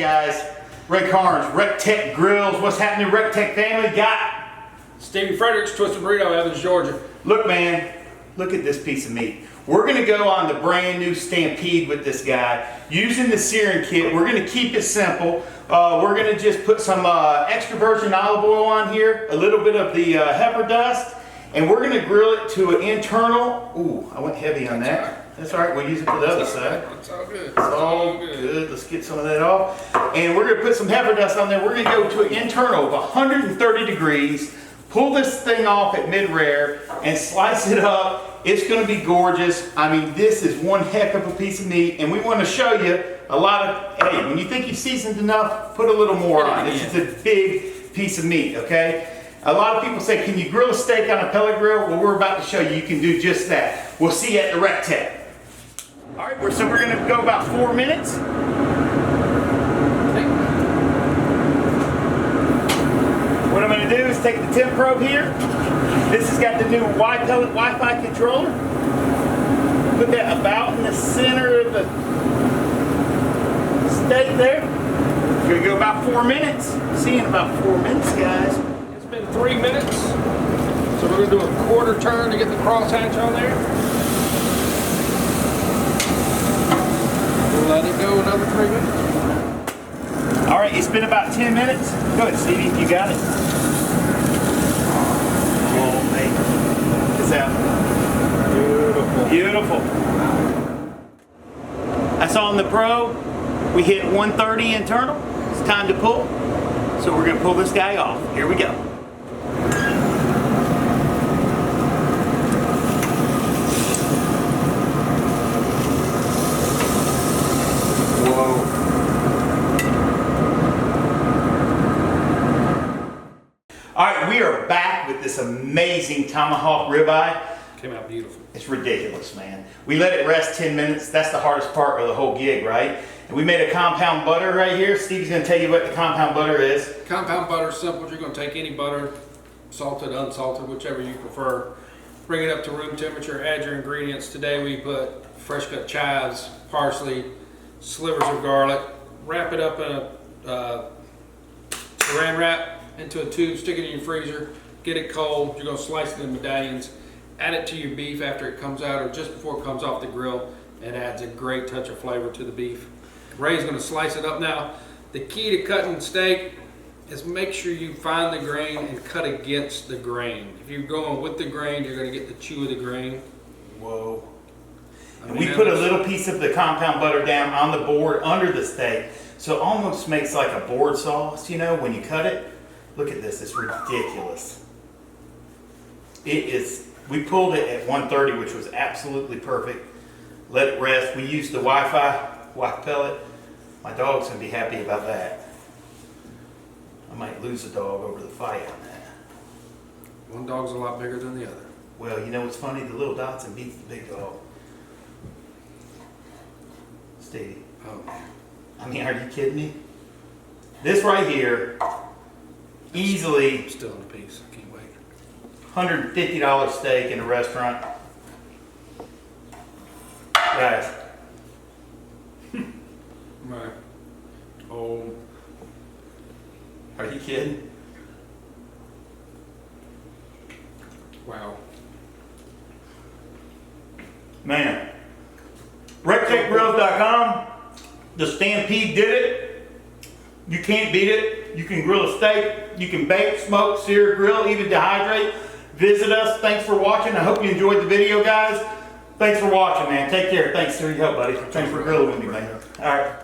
guys, Ray Carnes, TEC Grills. What's happening, TEC family? Got Stevie Fredericks, Twisted Burrito, Evans, Georgia. Look, man, look at this piece of meat. We're gonna go on the brand new Stampede with this guy. Using the searing kit, we're gonna keep it simple. We're gonna just put some extra virgin olive oil on here, a little bit of the heifer dust, and we're gonna grill it to an internal. Ooh, I went heavy on that. That's all right, we'll use it for the other side. It's all good. It's all good. Let's get some of that off. And we're gonna put some heifer dust on there. We're gonna go to an internal of 130 degrees, pull this thing off at mid-rare, and slice it up. It's gonna be gorgeous. I mean, this is one heck of a piece of meat, and we wanna show you a lot of, hey, when you think you've seasoned enough, put a little more on. This is a big piece of meat, okay? A lot of people say, can you grill a steak on a pellet grill? Well, we're about to show you can do just that. We'll see you at the TEC. All right, so we're gonna go about 4 minutes. What I'm gonna do is take the temp probe here. This has got the new Y-pellet Wi-Fi controller. Put that about in the center of the steak there. We're gonna go about 4 minutes. See you in about 4 minutes, guys. It's been 3 minutes. So we're gonna do a quarter turn to get the crosshatch on there. We'll let it go another 3 minutes. All right, it's been about 10 minutes. Go ahead, Stevie, you got it. Oh, man. Check this out. Beautiful. Beautiful. I saw in the Pro, we hit 130 internal. It's time to pull. So we're gonna pull this guy off. Here we go. All right, we are back with this amazing Tomahawk Ribeye. Came out beautiful. It's ridiculous, man. We let it rest 10 minutes. That's the hardest part of the whole gig, right? And we made a compound butter right here. Stevie's gonna tell you what the compound butter is. Compound butter is simple. You're gonna take any butter, salted, unsalted, whichever you prefer. Bring it up to room temperature, add your ingredients. Today we put fresh cut chives, parsley, slivers of garlic, wrap it up in a saran wrap into a tube, stick it in your freezer, get it cold. You're gonna slice it in medallions, add it to your beef after it comes out or just before it comes off the grill. It adds a great touch of flavor to the beef. Ray's gonna slice it up now. The key to cutting steak is make sure you find the grain and cut against the grain. If you're going with the grain, you're gonna get the chew of the grain. Whoa. And we put a little piece of the compound butter down on the board under the steak, so it almost makes like a board sauce, you know, when you cut it. Look at this, it's ridiculous. It is, we pulled it at 130, which was absolutely perfect. Let it rest. We used the Y-pellet. My dog's gonna be happy about that. I might lose a dog over the fight on that. One dog's a lot bigger than the other. Well, you know what's funny? The little Dotson beats the big dog. Stevie. Oh man. I mean, are you kidding me? This right here, easily Still in a piece. I can't wait. $150 steak in a restaurant. Guys. Right. Oh. Are you kidding? Wow. Man. RedTechGrills.com. The Stampede did it. You can't beat it. You can grill a steak. You can bake, smoke, sear, grill, even dehydrate. Visit us. Thanks for watching. I hope you enjoyed the video, guys. Thanks for watching, man. Take care. Thanks for your help, buddy. Thanks for grilling with me, man. All right.